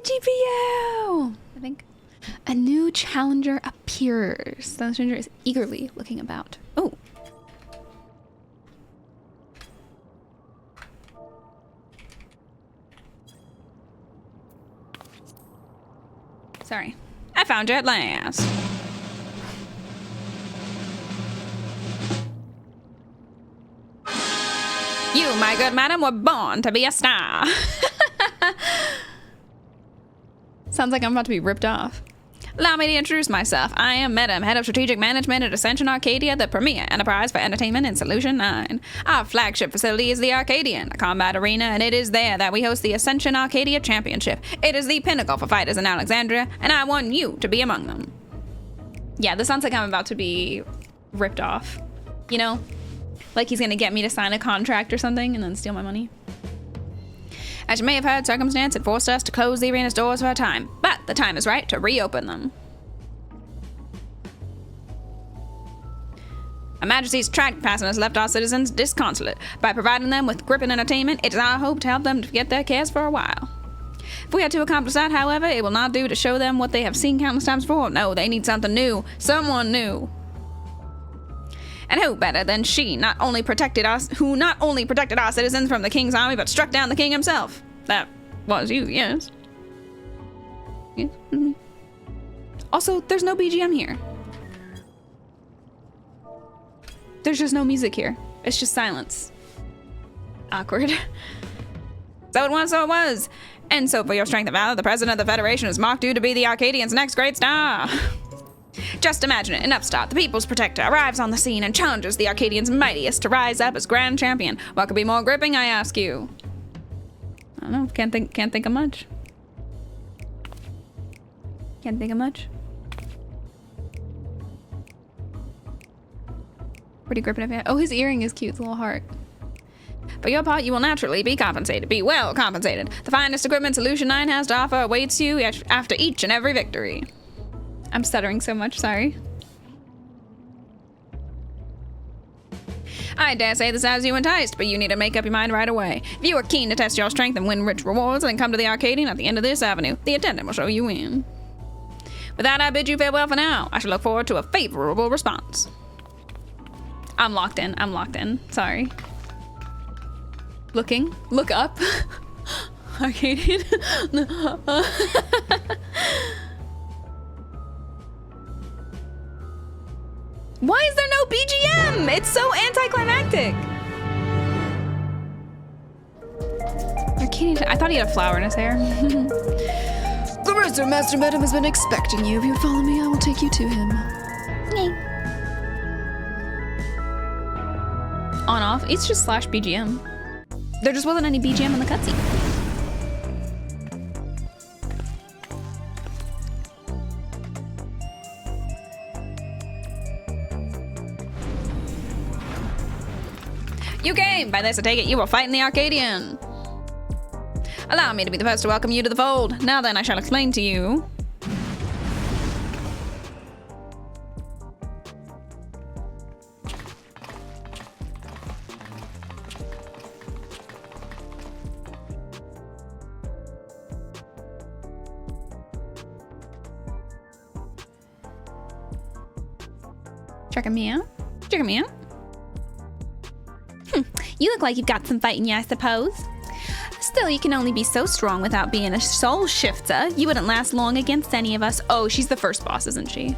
the GPU! I think. A new challenger appears. The stranger is eagerly looking about. Oh. Sorry. I found you at last. You, my good madam, were born to be a star. Sounds like I'm about to be ripped off. Allow me to introduce myself. I am Madam, Head of Strategic Management at Ascension Arcadia, the premier enterprise for entertainment in Solution 9. Our flagship facility is the Arcadion, a combat arena, and it is there that we host the Ascension Arcadia Championship. It is the pinnacle for fighters in Alexandria, and I want you to be among them. Yeah, this sounds like I'm about to be ripped off. You know? Like he's gonna get me to sign a contract or something and then steal my money. As you may have heard, circumstance had forced us to close the arena's doors for a time, but the time is right to reopen them. Her Majesty's track passing has left our citizens disconsolate. By providing them with gripping entertainment, it is our hope to help them to forget their cares for a while. If we are to accomplish that, however, it will not do to show them what they have seen countless times before. No, they need something new. Someone new. And who better than she not only protected our citizens from the king's army, but struck down the king himself. That was you, yes. Yes. Mm-hmm. Also, there's no BGM here. There's just no music here. It's just silence. Awkward. So it was, so it was. And so for your strength and valor, the president of the Federation has marked you to be the Arcadians' next great star. Just imagine it, an upstart, the people's protector, arrives on the scene and challenges the Arcadians' mightiest to rise up as grand champion. What could be more gripping, I ask you? I don't know, can't think of much. Can't think of much. Pretty gripping of it. Oh, his earring is cute, it's a little heart. For your part, you will naturally be compensated. Be well compensated. The finest equipment Solution 9 has to offer awaits you after each and every victory. I'm stuttering so much, sorry. I dare say this has you enticed, but you need to make up your mind right away. If you are keen to test your strength and win rich rewards, then come to the Arcadian at the end of this avenue. The attendant will show you in. With that, I bid you farewell for now. I shall look forward to a favorable response. I'm locked in, sorry. Look up. Arcadian. Why is there no BGM? It's so anticlimactic. Arcadian, I thought he had a flower in his hair. The Rooster Master Madam has been expecting you. If you follow me, I will take you to him. Yay. On off, it's just slash BGM. There just wasn't any BGM in the cutscene. You came! By this I take it you will fight in the Arcadian. Allow me to be the first to welcome you to the fold. Now then, I shall explain to you. Checking me out? Checking me out? You look like you've got some fight in you, I suppose. Still, you can only be so strong without being a soul shifter. You wouldn't last long against any of us. Oh, she's the first boss, isn't she?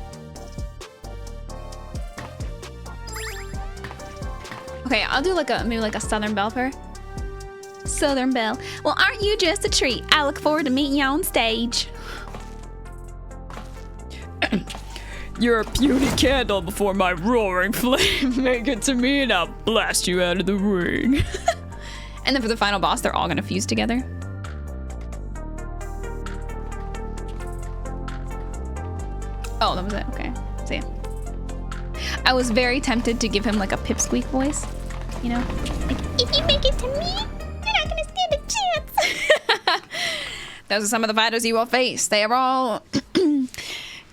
Okay, I'll do maybe like a Southern Belle for her. Southern Belle. Well, aren't you just a treat? I look forward to meeting you on stage. You're a puny candle before my roaring flame. Make it to me and I'll blast you out of the ring. And then for the final boss, they're all gonna fuse together. Oh, that was it, okay. So yeah. I was very tempted to give him like a pipsqueak voice, you know? Like, if you make it to me, you're not gonna stand a chance. Those are some of the fighters you will face. They are all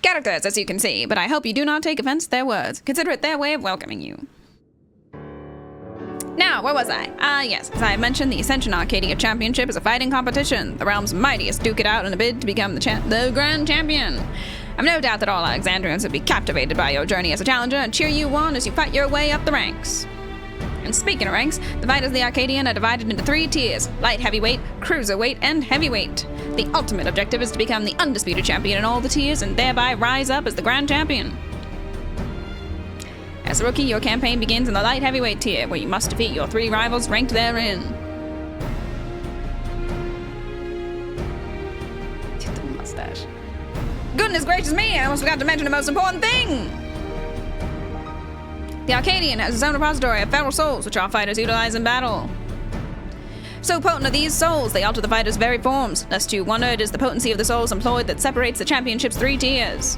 characters, as you can see, but I hope you do not take offense to their words. Consider it their way of welcoming you. Now, Now, where was I? Yes, as I mentioned, the Ascension Arcadia Championship is a fighting competition. The realm's mightiest duke it out in a bid to become the Grand Champion. I've no doubt that all Alexandrians would be captivated by your journey as a challenger and cheer you on as you fight your way up the ranks. And speaking of ranks, the fighters of the Arcadian are divided into 3 tiers: light heavyweight, cruiserweight, and heavyweight. The ultimate objective is to become the undisputed champion in all the tiers and thereby rise up as the Grand Champion. As a rookie, your campaign begins in the light heavyweight tier, where you must defeat your 3 rivals ranked therein. Get the mustache. Goodness gracious me, I almost forgot to mention the most important thing! The Arcadian has its own repository of feral souls, which our fighters utilize in battle. So potent are these souls, they alter the fighters' very forms. Lest you wonder, it is the potency of the souls employed that separates the championship's 3 tiers.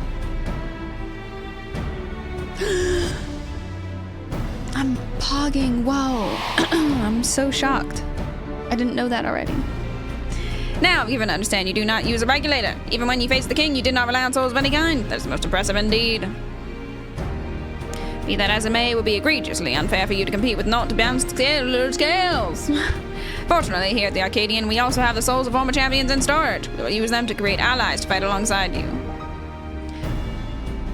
I'm pogging, whoa. I'm so shocked. I didn't know that already. Now, even understand you do not use a regulator. Even when you face the king, you did not rely on souls of any kind. That is most impressive indeed. Be that as it may, it would be egregiously unfair for you to compete with not-to-balanced scales. Fortunately, here at the Arcadian, we also have the souls of former champions in storage. We will use them to create allies to fight alongside you.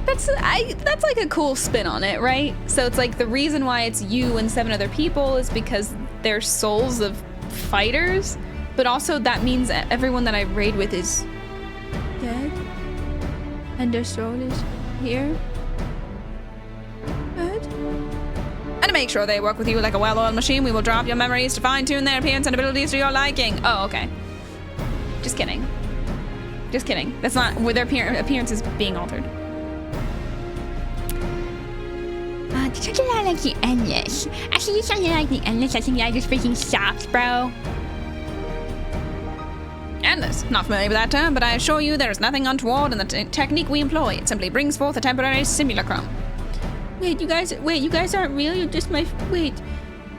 That's like a cool spin on it, right? So it's like the reason why it's you and 7 other people is because they're souls of fighters, but also that means that everyone that I raid with is dead, and their soul is here. What? And to make sure they work with you like a well-oiled machine, we will drop your memories to fine-tune their appearance and abilities to your liking. Oh, okay. Just kidding. Just kidding. That's not where their appearance is being altered. You sound like the Endless. Actually, you sound like the Endless. I think that just freaking sucks, bro. Endless. Not familiar with that term, but I assure you there is nothing untoward in the technique we employ. It simply brings forth a temporary simulacrum. Wait, you guys aren't real? You're just my... Wait.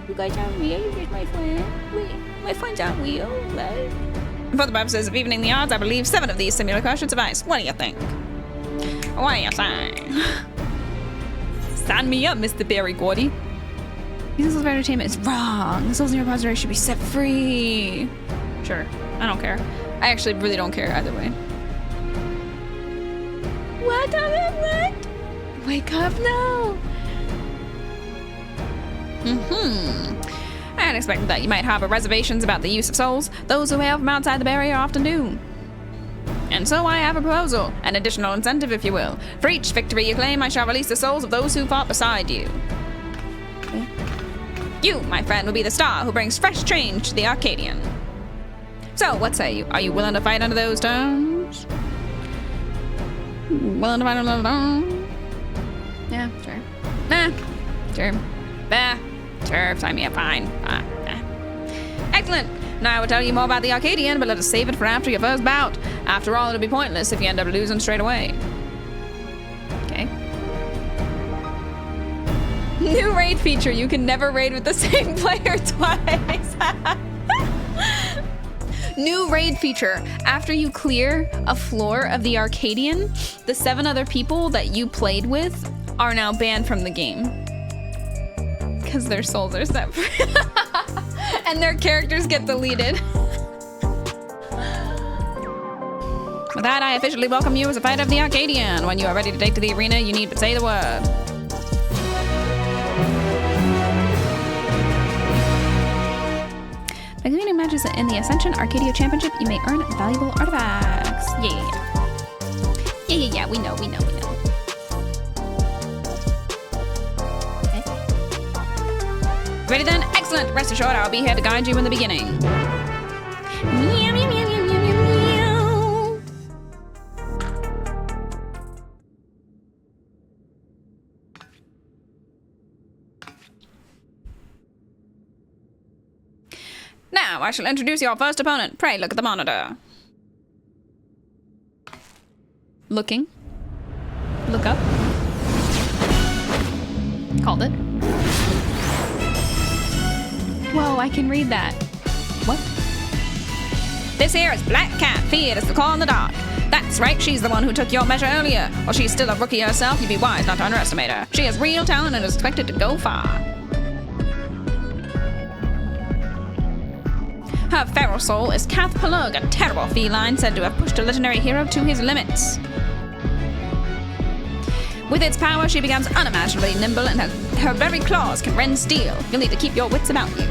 You guys aren't real? You're just my friend? Wait, my friends aren't real? What? For the purposes of evening the odds, I believe 7 of these simulacra should suffice. What do you think? What do you say? Sign me up, Mr. Barry Gordy. These souls of entertainment is wrong. The souls in your repository should be set free. Sure, I don't care. I actually really don't care either way. What? Wake up now. I had expected that you might harbor reservations about the use of souls. Those who hail from outside the barrier often do. And so I have a proposal, an additional incentive, if you will. For each victory you claim, I shall release the souls of those who fought beside you. Okay. You, my friend, will be the star who brings fresh change to the Arcadian. So, what say you? Are you willing to fight under those terms? Willing to fight under those terms? Yeah, sure. Nah, sure. Bah, sure, sign me up, fine. Excellent. Now I will tell you more about the Arcadian, but let us save it for after your first bout. After all, it'll be pointless if you end up losing straight away. Okay. New raid feature. You can never raid with the same player twice. New raid feature. After you clear a floor of the Arcadian, the 7 other people that you played with are now banned from the game. Because their souls are separate. And their characters get deleted. With that, I officially welcome you as a fighter of the Arcadian. When you are ready to take to the arena, you need but say the word. By completing matches in the Ascension Arcadia Championship, you may earn valuable artifacts. Yeah, we know. Okay. Ready then? Excellent. Rest assured, I'll be here to guide you in the beginning. Meow, meow, meow, meow, meow, meow. Now, I shall introduce your first opponent. Pray look at the monitor. Looking. Look up. Called it. Whoa, I can read that. What? This here is Black Cat, feared as the claw in the dark. That's right, she's the one who took your measure earlier. While she's still a rookie herself, you'd be wise not to underestimate her. She has real talent and is expected to go far. Her feral soul is Kath Palug, a terrible feline said to have pushed a legendary hero to his limits. With its power, she becomes unimaginably nimble, and her very claws can rend steel. You'll need to keep your wits about you.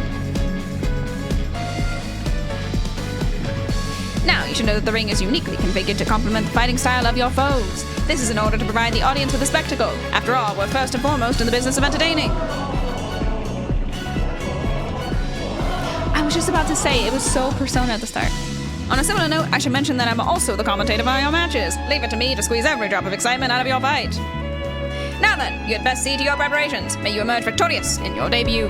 Now, you should know that the ring is uniquely configured to complement the fighting style of your foes. This is in order to provide the audience with a spectacle. After all, we're first and foremost in the business of entertaining. I was just about to say, it was so Persona at the start. On a similar note, I should mention that I'm also the commentator for your matches. Leave it to me to squeeze every drop of excitement out of your fight. Now then, you had best see to your preparations. May you emerge victorious in your debut.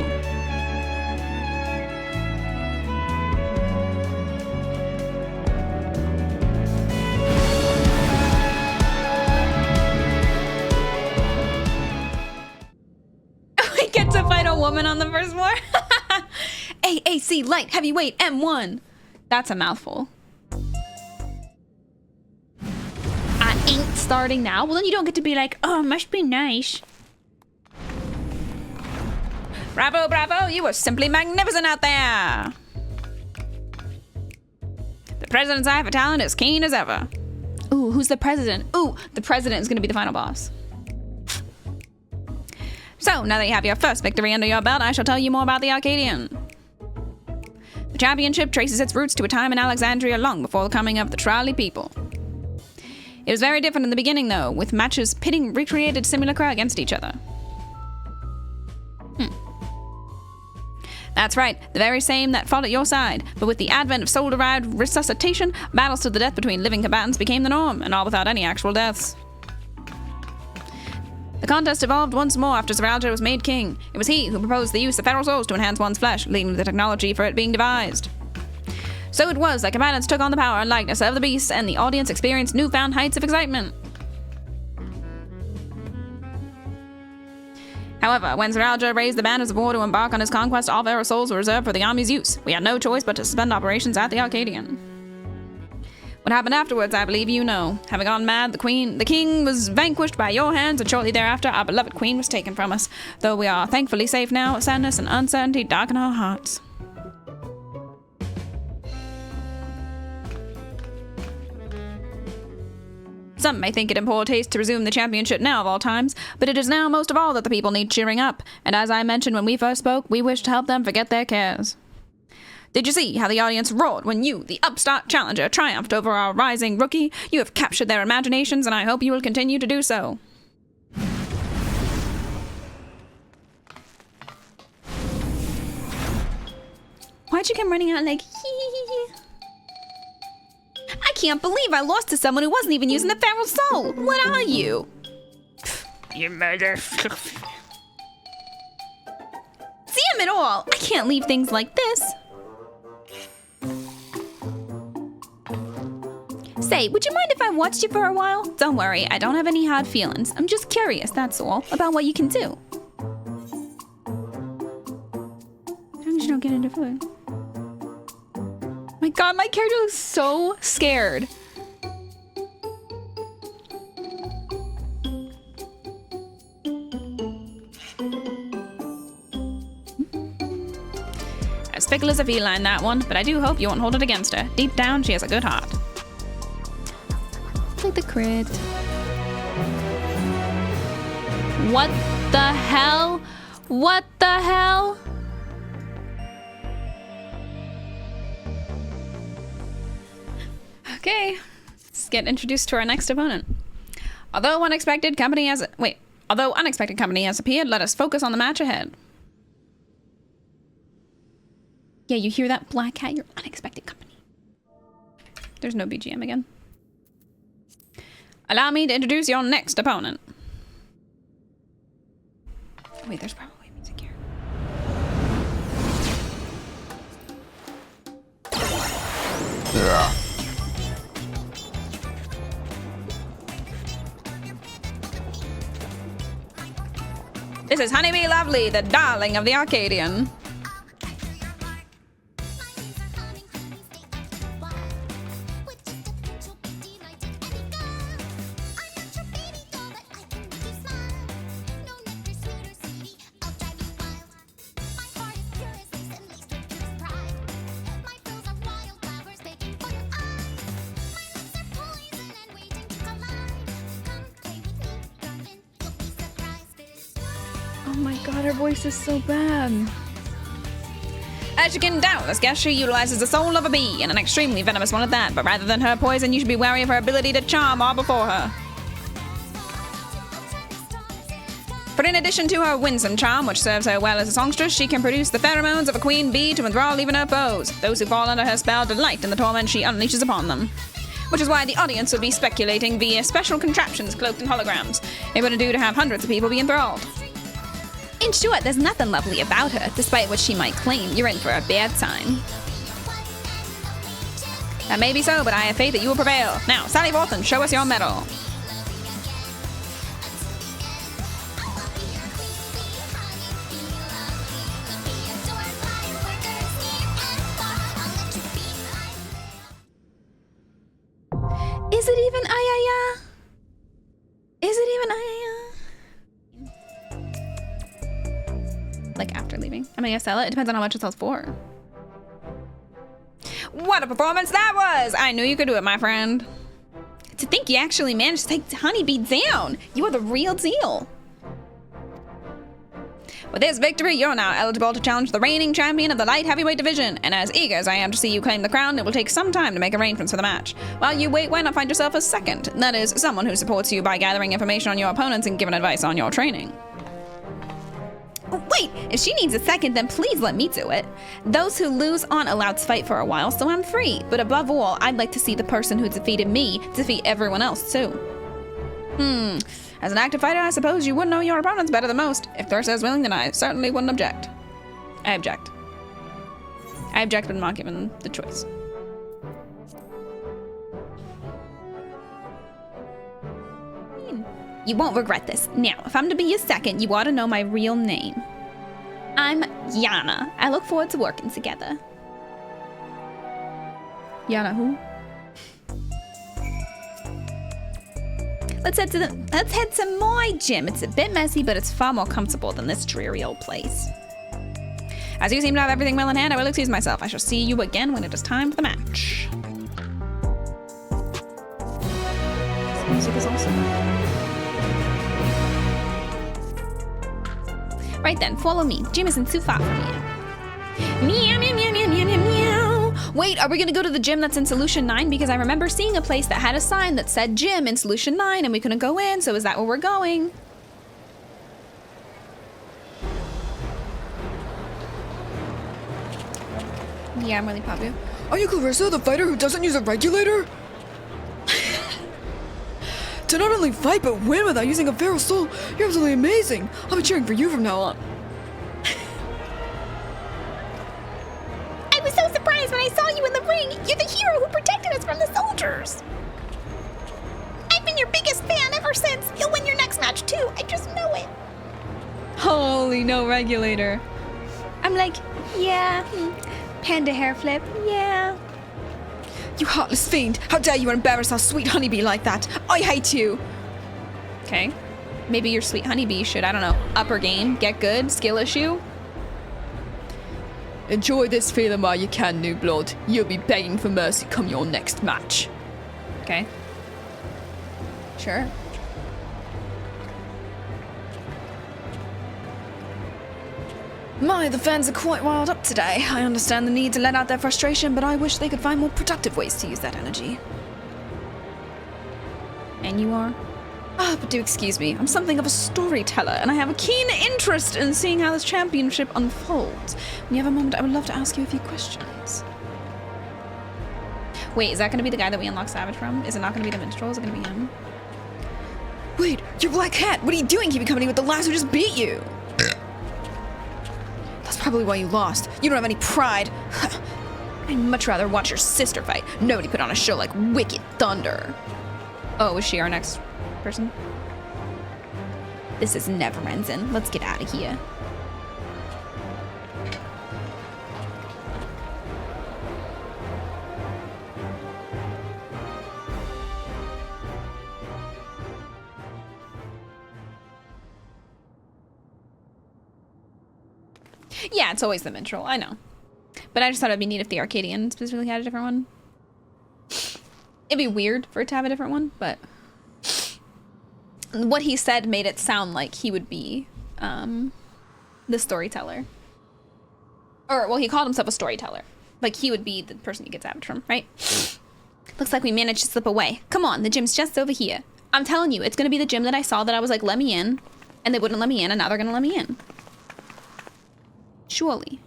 We get to fight a woman on the first floor. AAC Light Heavyweight M1. That's a mouthful. Ain't starting now? Well, then you don't get to be like, oh, must be nice. Bravo, bravo, you were simply magnificent out there. The president's eye for talent is keen as ever. Ooh, who's the president? Ooh, the president is going to be the final boss. So, now that you have your first victory under your belt, I shall tell you more about the Arcadion. The championship traces its roots to a time in Alexandria long before the coming of the Trolley people. It was very different in the beginning, though, with matches pitting recreated simulacra against each other. That's right, the very same that fought at your side, but with the advent of soul-derived resuscitation, battles to the death between living combatants became the norm, and all without any actual deaths. The contest evolved once more after Zeralja was made king. It was he who proposed the use of feral souls to enhance one's flesh, leading to the technology for it being devised. So it was that combatants took on the power and likeness of the beast, and the audience experienced newfound heights of excitement. However, when Zeralja raised the banners of war to embark on his conquest, all feral souls were reserved for the army's use. We had no choice but to suspend operations at the Arcadion. What happened afterwards, I believe you know. Having gone mad, the king was vanquished by your hands, and shortly thereafter, our beloved queen was taken from us. Though we are thankfully safe now, sadness and uncertainty darken our hearts. Some may think it in poor taste to resume the championship now of all times, but it is now most of all that the people need cheering up, and as I mentioned when we first spoke, we wish to help them forget their cares. Did you see how the audience roared when you, the upstart challenger, triumphed over our rising rookie? You have captured their imaginations, and I hope you will continue to do so. Why'd you come running out like, hee? I can't believe I lost to someone who wasn't even using the feral soul. What are you? You murder. Damn it all! I can't leave things like this. Say, would you mind if I watched you for a while? Don't worry, I don't have any hard feelings. I'm just curious, that's all, about what you can do. As long as you don't get into food. My god, my character looks so scared. As fickle as a feline, that one, but I do hope you won't hold it against her. Deep down, she has a good heart. Like the crit. What the hell? What the hell? Okay, let's get introduced to our next opponent. Although unexpected company has appeared, let us focus on the match ahead. Yeah, you hear that, Black Cat? Your unexpected company. There's no BGM again. Allow me to introduce your next opponent. Wait, there's probably music here. Yeah. This is Honeybee Lovely, the darling of the Arcadion. Oh my god, her voice is so bad. As you can doubtless guess, she utilizes the soul of a bee, and an extremely venomous one at that. But rather than her poison, you should be wary of her ability to charm all before her. But in addition to her winsome charm, which serves her well as a songstress, she can produce the pheromones of a queen bee to enthrall even her foes. Those who fall under her spell delight in the torment she unleashes upon them. Which is why the audience will be speculating via special contraptions cloaked in holograms. It wouldn't do to have hundreds of people be enthralled. In short, there's nothing lovely about her, despite what she might claim. You're in for a bad time. That may be so, but I have faith that you will prevail. Now, sally forth and show us your mettle. Is it even Ayaya? Is it even Ayaya? Like after leaving. I mean, I sell it. It depends on how much it sells for. What a performance that was! I knew you could do it, my friend. To think you actually managed to take Honeybee down. You are the real deal. With this victory, you're now eligible to challenge the reigning champion of the light heavyweight division, and as eager as I am to see you claim the crown, it will take some time to make arrangements for the match. While you wait, why not find yourself a second? That is, someone who supports you by gathering information on your opponents and giving advice on your training. Wait, if she needs a second, then please let me do it. Those who lose aren't allowed to fight for a while, so I'm free. But above all, I'd like to see the person who defeated me defeat everyone else, too. As an active fighter, I suppose you would know your opponents better than most. If Thursa is willing, then I certainly wouldn't object. I object. I object, but I'm not given the choice. You won't regret this. Now, if I'm to be your second, you ought to know my real name. I'm Yaana. I look forward to working together. Yaana who? Let's head to my gym. It's a bit messy, but it's far more comfortable than this dreary old place. As you seem to have everything well in hand, I will excuse myself. I shall see you again when it is time for the match. This music is awesome. Right then, follow me. Gym isn't too far from here. Meow, meow, meow, meow, meow, meow, meow. Wait, are we gonna go to the gym that's in Solution 9? Because I remember seeing a place that had a sign that said gym in Solution 9 and we couldn't go in, so is that where we're going? Yeah, I'm really popular. Are you Clarissa, the fighter who doesn't use a regulator? To not only fight but win without using a feral soul, you're absolutely amazing. I'll be cheering for you from now on. I was so surprised when I saw you in the ring. You're the hero who protected us from the soldiers. I've been your biggest fan ever since. You'll win your next match too. I just know it. Holy no regulator. I'm like, yeah. Panda hair flip, yeah. You heartless fiend! How dare you embarrass our sweet honeybee like that! I hate you! Okay. Maybe your sweet honeybee should, I don't know, up her game, get good, skill issue. Enjoy this feeling while you can, new blood. You'll be begging for mercy come your next match. Okay. Sure. My, the fans are quite wild up today. I understand the need to let out their frustration, but I wish they could find more productive ways to use that energy. And you are? Ah, but do excuse me. I'm something of a storyteller, and I have a keen interest in seeing how this championship unfolds. When you have a moment, I would love to ask you a few questions. Wait, is that gonna be the guy that we unlock Savage from? Is it not gonna be the minstrel? Is it gonna be him? Wait, you're Black Hat! What are you doing keeping company with the lass who just beat you? That's probably why you lost. You don't have any pride. I'd much rather watch your sister fight. Nobody put on a show like Wicked Thunder. Oh, is she our next person? This is never ending. Let's get out of here. Yeah, it's always the minstrel, I know. But I just thought it'd be neat if the Arcadion specifically had a different one. It'd be weird for it to have a different one, but what he said made it sound like he would be the storyteller. Or, well, he called himself a storyteller. Like, he would be the person he gets average from, right? Looks like we managed to slip away. Come on, the gym's just over here. I'm telling you, it's gonna be the gym that I saw that I was like, let me in. And they wouldn't let me in, and now they're gonna let me in. Surely.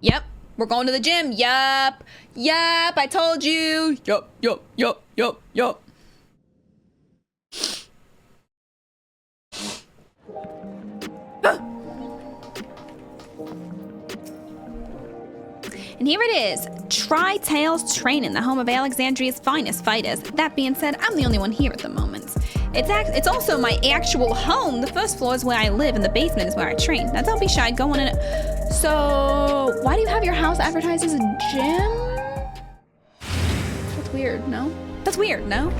Yep, we're going to the gym. Yup. Yup, I told you. Yup, yup, yup, yup, yup. And here it is, Tri-Tails Training, the home of Alexandria's finest fighters. That being said, I'm the only one here at the moment. It's also my actual home. The first floor is where I live, and the basement is where I train. Now, don't be shy, go on in it. So, why do you have your house advertised as a gym? That's weird, no? That's weird, no?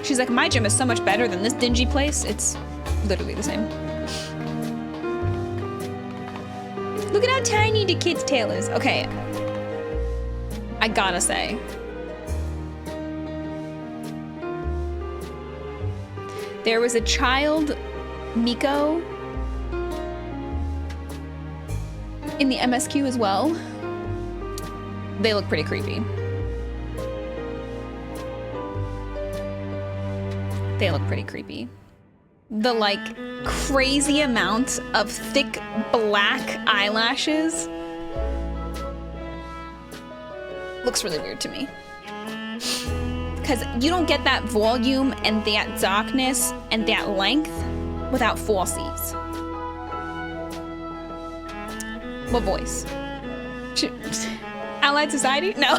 She's like, my gym is so much better than this dingy place. It's literally the same. Look at how tiny the kid's tail is. Okay. I gotta say. There was a child, Miko, in the MSQ as well. They look pretty creepy. They look pretty creepy. The like crazy amount of thick black eyelashes looks really weird to me. Because you don't get that volume and that darkness and that length without falsies. What voice? Allied Society? No.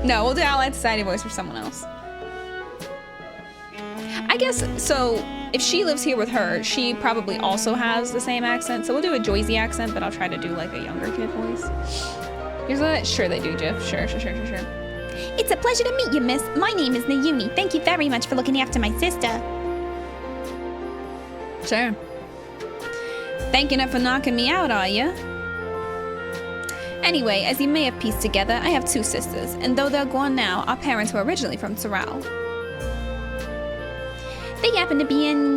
No, we'll do Allied Society voice for someone else. I guess, so if she lives here with her, she probably also has the same accent. So we'll do a Joyzy accent, but I'll try to do like a younger kid voice. Here's what, sure they do, Jiff. Sure. It's a pleasure to meet you, miss. My name is Nayuni. Thank you very much for looking after my sister. Sure. Thanking her for knocking me out, are you? Anyway, as you may have pieced together, I have two sisters, and though they're gone now, our parents were originally from Sorrel. They happened to be in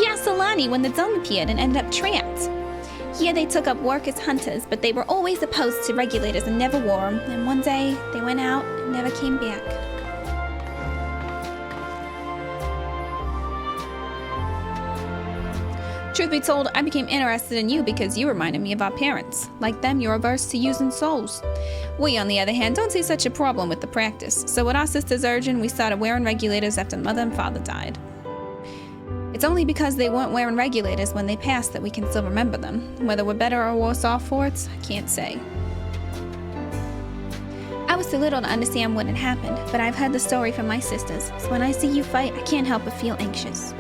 Yasalani when the dome appeared and ended up trapped. Here they took up work as hunters, but they were always opposed to regulators and never wore them. And one day, they went out and never came back. Truth be told, I became interested in you because you reminded me of our parents. Like them, you're averse to using souls. We, on the other hand, don't see such a problem with the practice. So with our sister's urging, we started wearing regulators after mother and father died. It's only because they weren't wearing regulators when they passed that we can still remember them. Whether we're better or worse off for it, I can't say. I was too little to understand what had happened, but I've heard the story from my sisters, so when I see you fight, I can't help but feel anxious.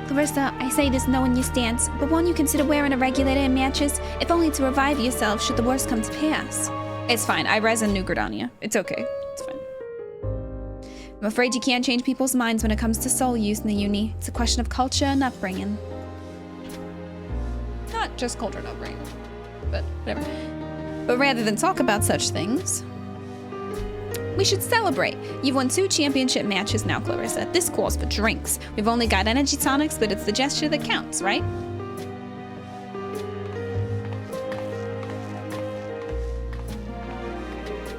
Clarissa, I say this knowing your stance, but won't you consider wearing a regulator in matches, if only to revive yourself should the worst come to pass? It's fine, I res in New Gridania. It's okay, it's fine. I'm afraid you can't change people's minds when it comes to soul use, Nayuni. It's a question of culture and upbringing. Not just culture and upbringing, but whatever. But rather than talk about such things, we should celebrate. You've won 2 championship matches now, Clarissa. This calls for drinks. We've only got energy tonics, but it's the gesture that counts, right?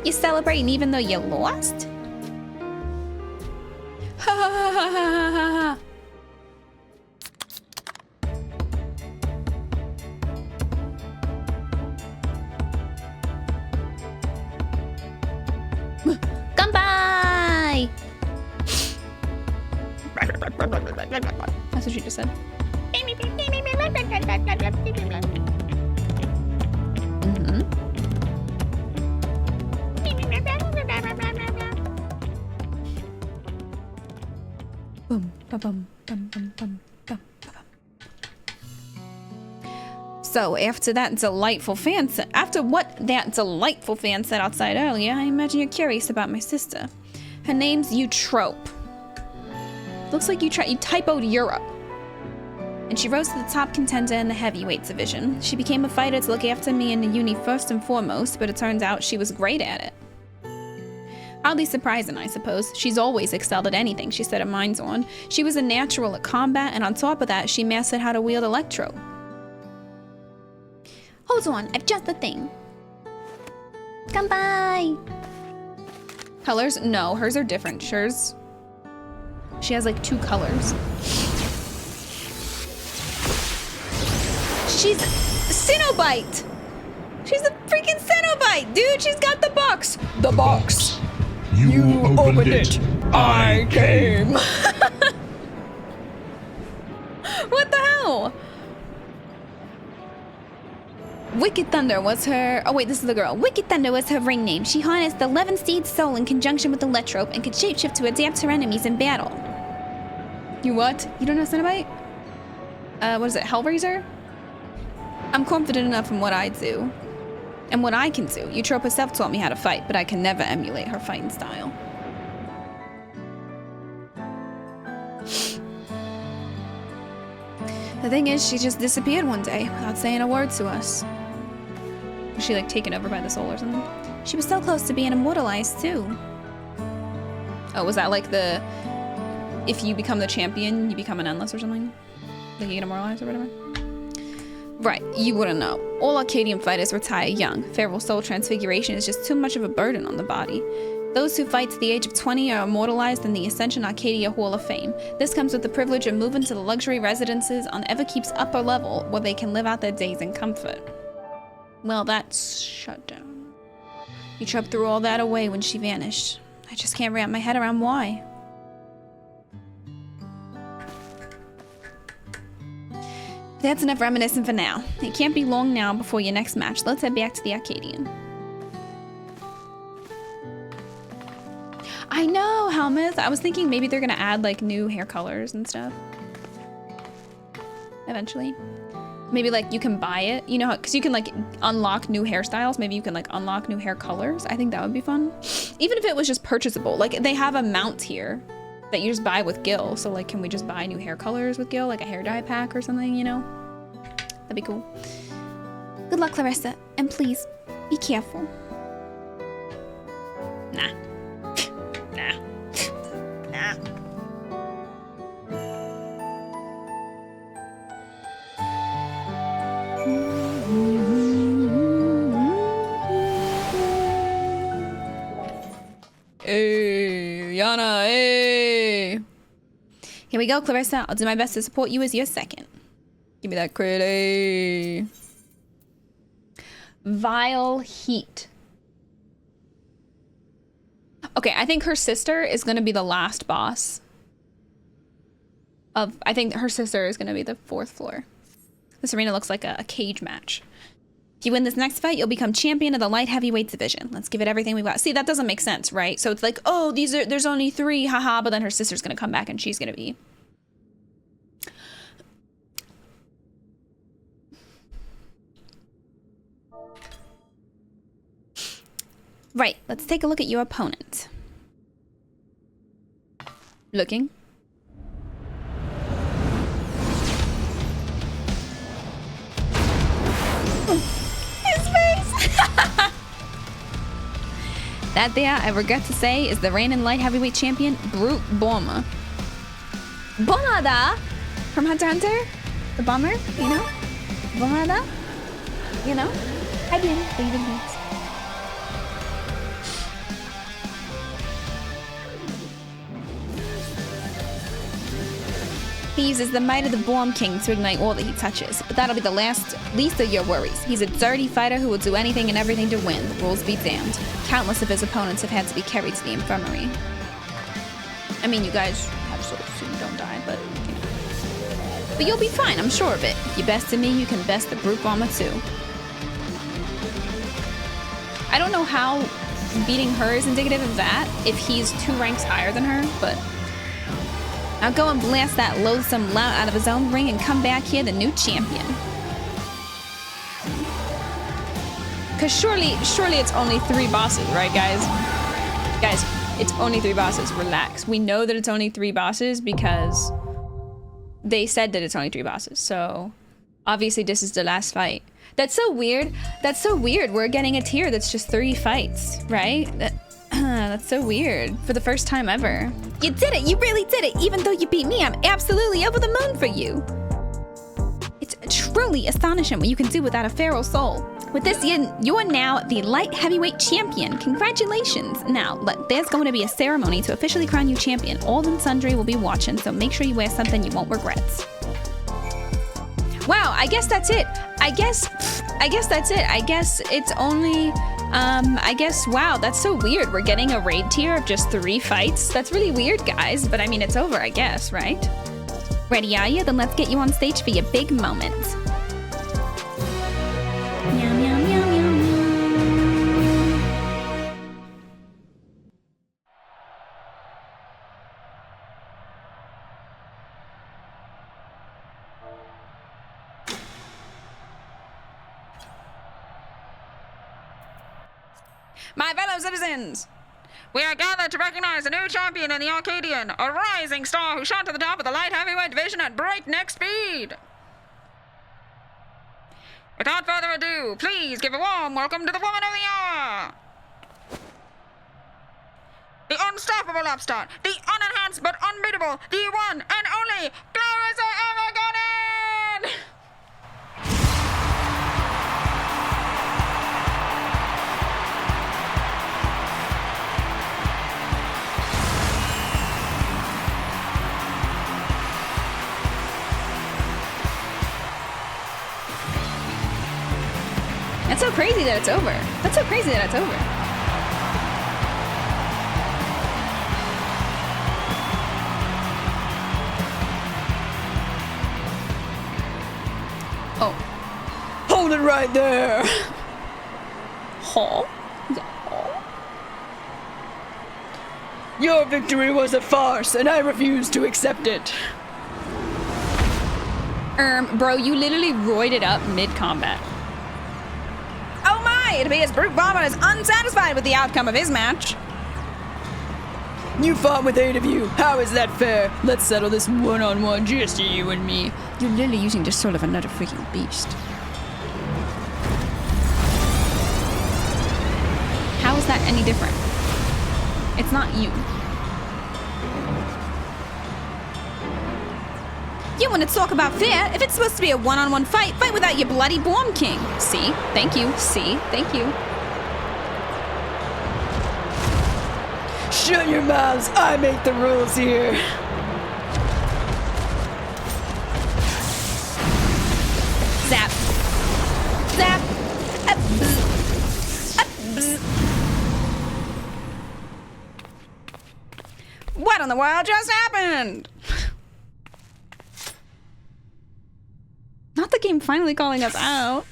You're celebrating even though you lost? Ha ha ha ha ha ha ha. Goodbye! That's what she just said. Boom, ba bum, bum, bum, bum, bum, ba bum. So after that delightful fan set, after what that delightful fan said outside earlier, I imagine you're curious about my sister. Her name's Eutrope. Looks like you typoed Europe. and she rose to the top contender in the heavyweights division. She became a fighter to look after me in the uni first and foremost, but it turns out she was great at it. Hardly surprising, I suppose. She's always excelled at anything she set her minds on. She was a natural at combat, and on top of that, she mastered how to wield electro. Hold on, I've just the thing. Come by. Colors? No, hers are different. Hers, she has like 2 colors. She's Cenobite. She's a freaking Cenobite, dude. She's got the box. The box. You opened it. I came. What the hell? Wicked Thunder was her... Oh, wait, this is the girl. Wicked Thunder was her ring name. She harnessed the 11 Steed soul in conjunction with the Letrope and could shapeshift to adapt her enemies in battle. You what? You don't know Cenobite? What is it, Hellraiser? I'm confident enough in what I do. And what I can do. Eutrope herself taught me how to fight, but I can never emulate her fighting style. The thing is, she just disappeared one day without saying a word to us. Was she like taken over by the soul or something? She was so close to being immortalized, too. Oh, was that like the... If you become the champion, you become an endless or something? Like you get immortalized or whatever? Right, you wouldn't know. All Arcadian fighters retire young. Feral soul transfiguration is just too much of a burden on the body. Those who fight to the age of 20 are immortalized in the Ascension Arcadia Hall of Fame. This comes with the privilege of moving to the luxury residences on Everkeep's upper level, where they can live out their days in comfort. Well, that's shut down. You Eutrope threw all that away when she vanished. I just can't wrap my head around why. That's enough reminiscing for now. It can't be long now before your next match. Let's head back to the Arcadian. I know, Helmuth. I was thinking maybe they're gonna add like new hair colors and stuff. Eventually. Maybe like you can buy it, you know, because you can like unlock new hairstyles. Maybe you can like unlock new hair colors. I think that would be fun. Even if it was just purchasable. Like they have a mount here that you just buy with Gil. So like, can we just buy new hair colors with Gil? Like a hair dye pack or something, you know? That'd be cool. Good luck, Clarissa. And please, be careful. Nah. Nah. Nah. Hey, Yaana, hey. Here we go, Clarissa. I'll do my best to support you as your second. Give me that crit, hey. Vile Heat. Okay, I think her sister is gonna be the last boss. I think her sister is gonna be the 4th floor. This arena looks like a cage match. If you win this next fight, you'll become champion of the light heavyweight division. Let's give it everything we've got. See, that doesn't make sense, right? So it's like, oh, there's only 3, haha, but then her sister's gonna come back and she's gonna be. Right, let's take a look at your opponent. Looking. His face! That there, I regret to say, is the reigning light heavyweight champion, Brute Bomber. Bomada! From Hunter x Hunter? The bomber, you know? Bomada? You know? I did. David Beats. He uses the might of the Bomb King to ignite all that he touches, but that'll be the least of your worries. He's a dirty fighter who will do anything and everything to win. The rules be damned. Countless of his opponents have had to be carried to the infirmary. I mean, you guys have sort of seen don't die, but you know. But you'll be fine, I'm sure of it. If you bested me, you can best the Brute Bomber too. I don't know how beating her is indicative of that, if he's 2 ranks higher than her, but... Now go and blast that loathsome lout out of his own ring and come back here the new champion. Cause surely it's only 3 bosses, right guys? Guys, it's only 3 bosses, relax. We know that it's only 3 bosses because they said that it's only 3 bosses, so obviously this is the last fight. That's so weird. That's so weird. We're getting a tier that's just 3 fights, right? That's so weird for the first time ever. You did it. You really did it. Even though you beat me, I'm absolutely over the moon for you. It's truly astonishing what you can do without a feral soul. With this, you're now the light heavyweight champion. Congratulations. Now, there's going to be a ceremony to officially crown you champion. All and sundry will be watching, so make sure you wear something you won't regret. Wow, I guess that's it. I guess that's it. I guess it's only, wow, that's so weird. We're getting a raid tier of just 3 fights. That's really weird, guys, but I mean, it's over, I guess, right? Ready, are you? Then let's get you on stage for your big moment. Meow, meow, meow, meow, meow. My fellow citizens, we are gathered to recognize a new champion in the Arcadion, a rising star who shot to the top of the light heavyweight division at breakneck speed. Without further ado, please give a warm welcome to the woman of the hour. The unstoppable upstart, the unenhanced but unbeatable, the one and only Clarissa Evergarden! That's so crazy that it's over. That's so crazy that it's over. Oh. Hold it right there! Huh? Your victory was a farce, and I refuse to accept it. Bro, you literally roided up mid-combat. Oh my, it appears Brute Bomber is unsatisfied with the outcome of his match. You fought with 8 of you. How is that fair? Let's settle this one-on-one, just you and me. You're literally using the soul of another freaking beast. How is that any different? It's not you. You want to talk about fair? If it's supposed to be a one-on-one fight, fight without your bloody Born King. See? Thank you. See? Thank you. Shut your mouths. I make the rules here. Zap. Zap. Up, bzz. Up, bzz. What in the world just happened? Not the game finally calling us out.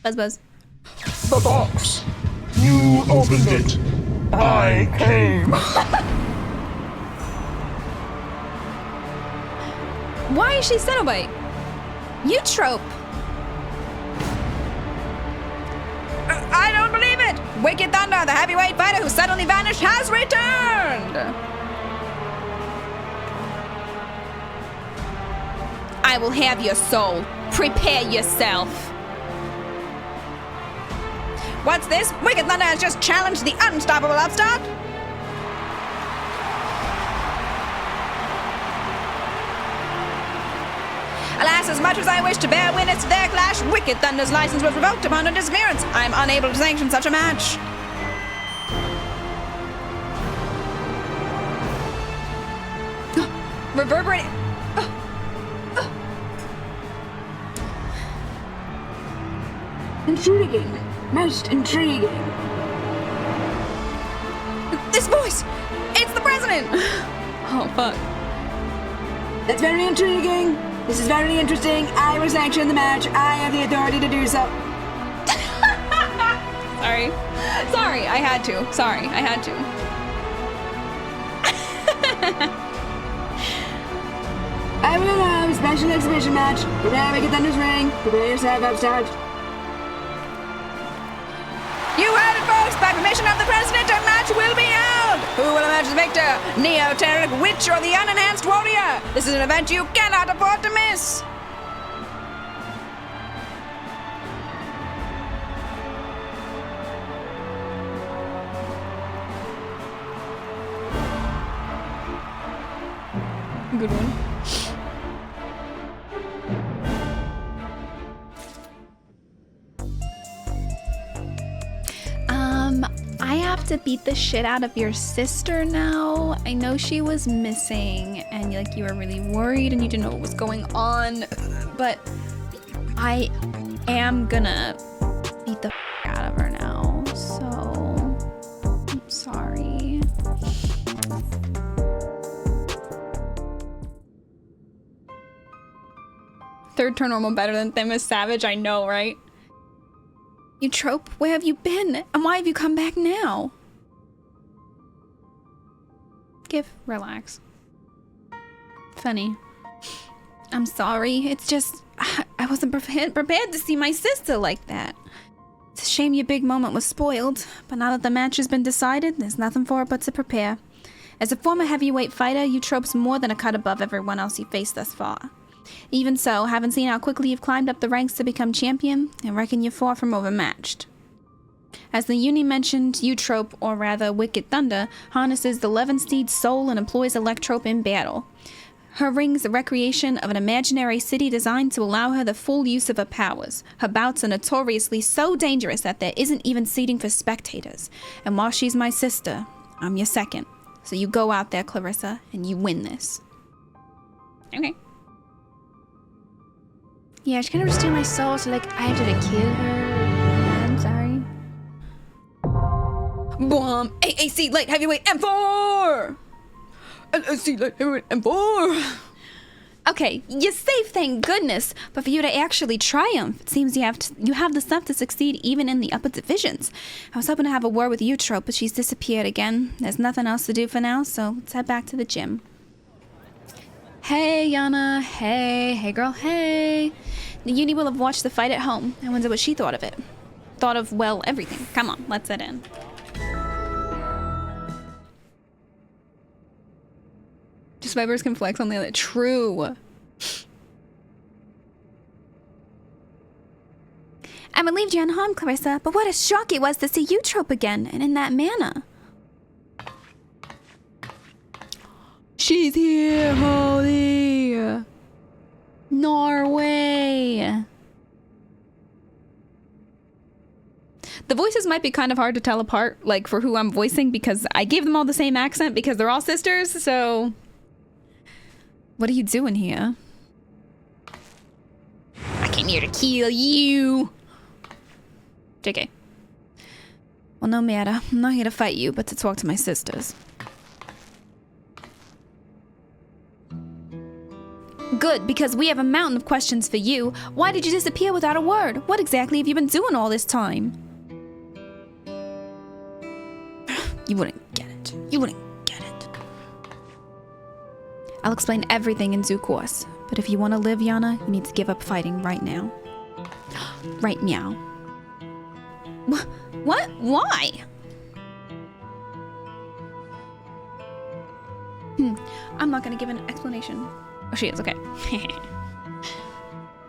Buzz buzz. The box. You opened it. I came. Why is she Cenobite? You trope. I don't believe it! Wicked Thunder, the heavyweight fighter who suddenly vanished, has returned! I will have your soul. Prepare yourself. What's this? Wicked Thunder has just challenged the unstoppable upstart? Alas, as much as I wish to bear witness to their clash, Wicked Thunder's license was revoked upon her disappearance. I am unable to sanction such a match. Reverberating. Intriguing. Most intriguing. This voice! It's the president! Oh, fuck. That's very intriguing. This is very interesting. I will sanction the match. I have the authority to do so. Sorry. Sorry, I had to. Sorry, I had to. I will allow a special exhibition match. Prepare Wicked Thunder's ring. Prepare yourself, upstart. You heard it first! By permission of the president, a match will be held! Who will emerge the victor? Neoteric Witch or the Unenhanced Warrior? This is an event you cannot afford to miss! Good one. I have to beat the shit out of your sister now. I know she was missing and like you were really worried and you didn't know what was going on, but I am gonna beat the out of her now, so I'm sorry. Third turn normal better than Them as Savage, I know, right? Eutrope, where have you been? And why have you come back now? Relax. Funny. I'm sorry. It's just, I wasn't prepared to see my sister like that. It's a shame your big moment was spoiled, but now that the match has been decided, there's nothing for it but to prepare. As a former heavyweight fighter, Eutrope's more than a cut above everyone else you faced thus far. Even so, having seen how quickly you've climbed up the ranks to become champion, I reckon you're far from overmatched. As the uni mentioned, Eutrope, or rather Wicked Thunder, harnesses the Levensteed's soul and employs Electrope in battle. Her ring's the recreation of an imaginary city designed to allow her the full use of her powers. Her bouts are notoriously so dangerous that there isn't even seating for spectators. And while she's my sister, I'm your second. So you go out there, Clarissa, and you win this. Okay. Yeah, she's gonna restore my soul, so like, I have to kill her. I'm sorry. Boom! AAC Light Heavyweight M4! LSC Light Heavyweight M4! Okay, you're safe, thank goodness. But for you to actually triumph, it seems you have the stuff to succeed even in the upper divisions. I was hoping to have a word with Eutrope, but she's disappeared again. There's nothing else to do for now, so let's head back to the gym. Hey, Yaana. Hey girl, hey. The uni will have watched the fight at home. I wonder what she thought of it. Thought of, well, everything. Come on, let's head in. Just vibers can flex on the other. True. I'm relieved you're unharmed, Clarissa, but what a shock it was to see Eutrope again, and in that manner. She's here, holy. Norway. The voices might be kind of hard to tell apart, like for who I'm voicing, because I gave them all the same accent because they're all sisters, so... What are you doing here? I came here to kill you. JK. Well, no matter. I'm not here to fight you, but to talk to my sisters. Good, because we have a mountain of questions for you. Why did you disappear without a word? What exactly have you been doing all this time? You wouldn't get it. You wouldn't get it. I'll explain everything in due course. But if you want to live, Yaana, you need to give up fighting right now. Right meow. What? Why? I'm not gonna give an explanation. Oh, she is, okay.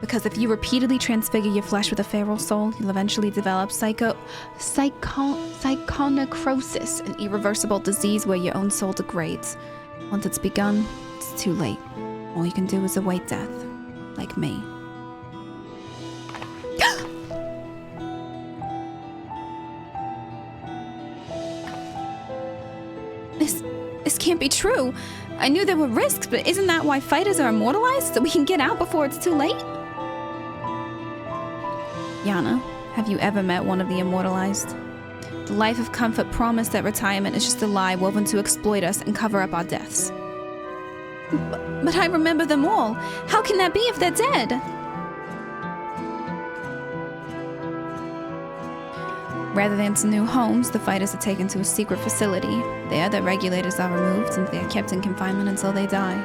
Because if you repeatedly transfigure your flesh with a feral soul, you'll eventually develop psychonecrosis, an irreversible disease where your own soul degrades. Once it's begun, it's too late. All you can do is await death, like me. This can't be true. I knew there were risks, but isn't that why fighters are immortalized? So we can get out before it's too late? Yaana, have you ever met one of the immortalized? The life of comfort promised that retirement is just a lie woven to exploit us and cover up our deaths. But I remember them all. How can that be if they're dead? Rather than to new homes, the fighters are taken to a secret facility. There, their regulators are removed and they are kept in confinement until they die.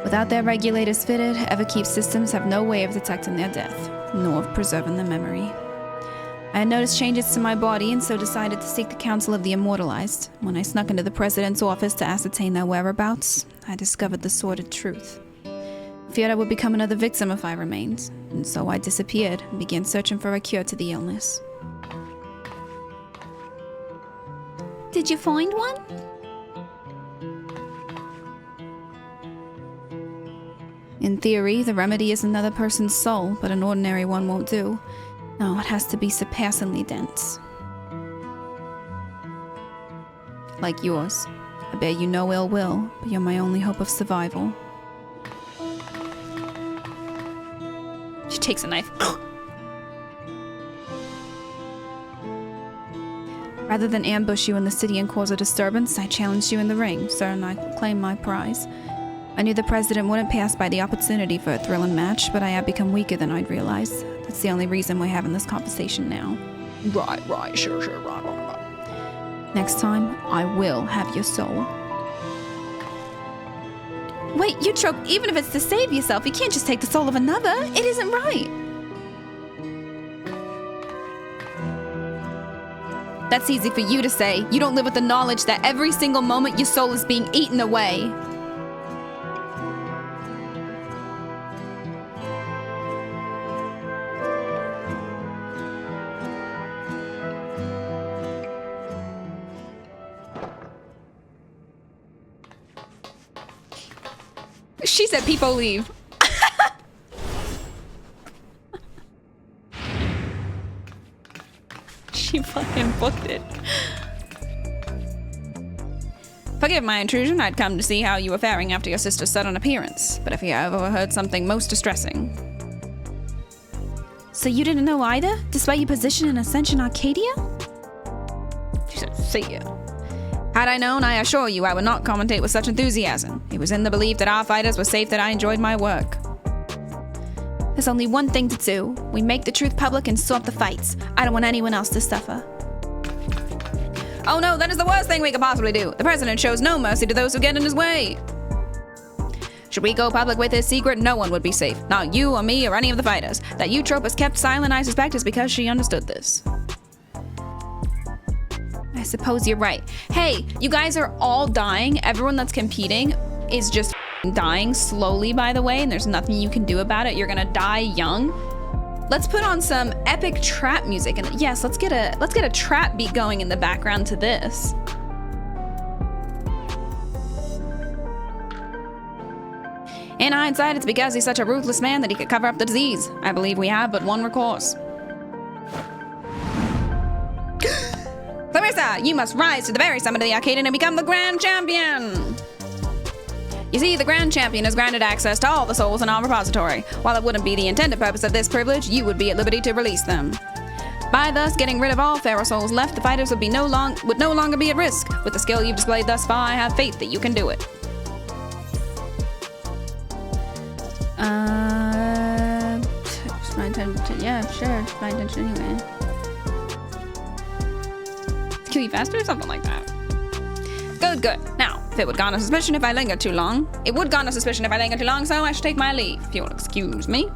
Without their regulators fitted, Everkeep systems have no way of detecting their death, nor of preserving their memory. I had noticed changes to my body and so decided to seek the counsel of the immortalized. When I snuck into the president's office to ascertain their whereabouts, I discovered the sordid truth. I feared I would become another victim if I remained, and so I disappeared and began searching for a cure to the illness. Did you find one? In theory, the remedy is another person's soul, but an ordinary one won't do. No, it has to be surpassingly dense. Like yours. I bear you no ill will, but you're my only hope of survival. She takes a knife. Rather than ambush you in the city and cause a disturbance, I challenged you in the ring, sir, and I claimed my prize. I knew the president wouldn't pass by the opportunity for a thrilling match, but I had become weaker than I'd realized. That's the only reason we're having this conversation now. Right, sure, right. Next time, I will have your soul. Wait, you trope, even if it's to save yourself, you can't just take the soul of another. It isn't right. That's easy for you to say. You don't live with the knowledge that every single moment your soul is being eaten away. She said people leave. She fucking booked it. Forgive my intrusion. I'd come to see how you were faring after your sister's sudden appearance. But if you have overheard something most distressing. So you didn't know either, despite your position in Ascension Arcadia? She said, see you. Had I known, I assure you I would not commentate with such enthusiasm. It was in the belief that our fighters were safe that I enjoyed my work. There's only one thing to do. We make the truth public and stop the fights. I don't want anyone else to suffer. Oh no, that is the worst thing we could possibly do. The president shows no mercy to those who get in his way. Should we go public with his secret, no one would be safe. Not you or me or any of the fighters. That Eutrope has kept silent, I suspect, is because she understood this. I suppose you're right. Hey, you guys are all dying. Everyone that's competing is just dying slowly, by the way, and there's nothing you can do about it. You're gonna die young. Let's put on some epic trap music, and yes, let's get a trap beat going in the background to this. In hindsight, it's because he's such a ruthless man that he could cover up the disease. I believe we have but one recourse. Clarissa, you must rise to the very summit of the Arcadion and become the Grand Champion! You see, the Grand Champion is granted access to all the souls in our repository. While it wouldn't be the intended purpose of this privilege, you would be at liberty to release them. By thus getting rid of all feral souls left, the fighters would no longer be at risk. With the skill you've displayed thus far, I have faith that you can do it. It's my intention. Yeah, sure, it's my intention anyway. Kill you faster or something like that. Good. Now, if it would garner suspicion if I linger too long. It would garner suspicion if I linger too long, so I should take my leave, if you'll excuse me.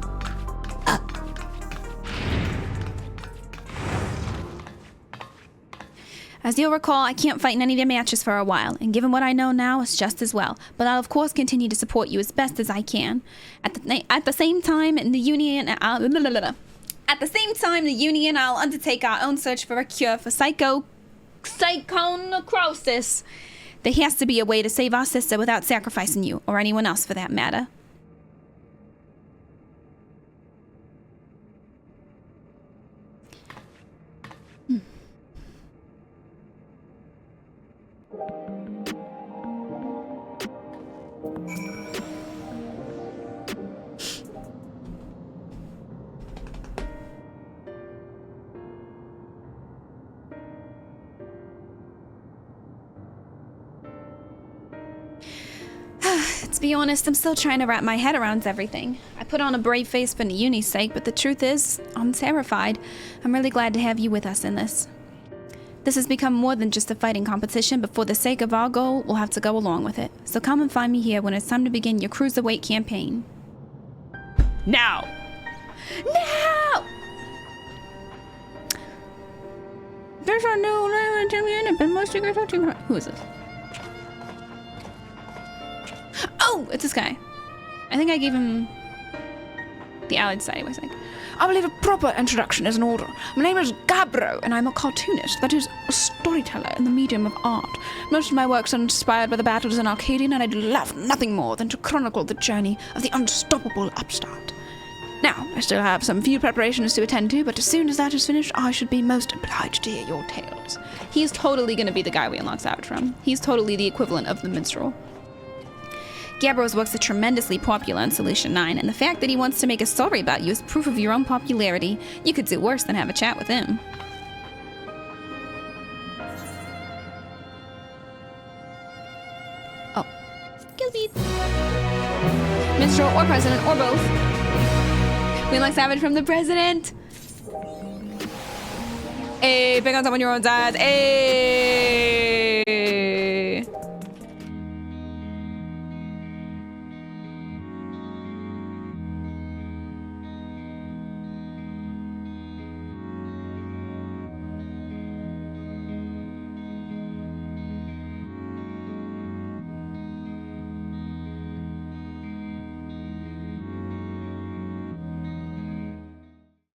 As you'll recall, I can't fight in any of your matches for a while, and given what I know now, it's just as well. But I'll of course continue to support you as best as I can. At the same time, the Union, I'll undertake our own search for a cure for psychonecrosis. There has to be a way to save our sister without sacrificing you, or anyone else for that matter. To be honest, I'm still trying to wrap my head around everything. I put on a brave face for Niuni's sake, but the truth is, I'm terrified. I'm really glad to have you with us in this. This has become more than just a fighting competition, but for the sake of our goal, we'll have to go along with it. So come and find me here when it's time to begin your cruiserweight campaign. Now! There's a new Who is this? Oh, it's this guy. I think I gave him the Allied Society website. I believe a proper introduction is in order. My name is Gabbro, and I'm a cartoonist, that is, a storyteller in the medium of art. Most of my works are inspired by the battles in Arcadion, and I'd love nothing more than to chronicle the journey of the unstoppable upstart. Now, I still have some few preparations to attend to, but as soon as that is finished, I should be most obliged to hear your tales. He's totally going to be the guy we unlock Savage from. He's totally the equivalent of the minstrel. Gabro's works are tremendously popular in Solution 9, and the fact that he wants to make a story about you is proof of your own popularity. You could do worse than have a chat with him. Oh. Gilbeats. Minstrel or president or both. We unlock Savage from the president. Hey, pick on someone your own size. Hey.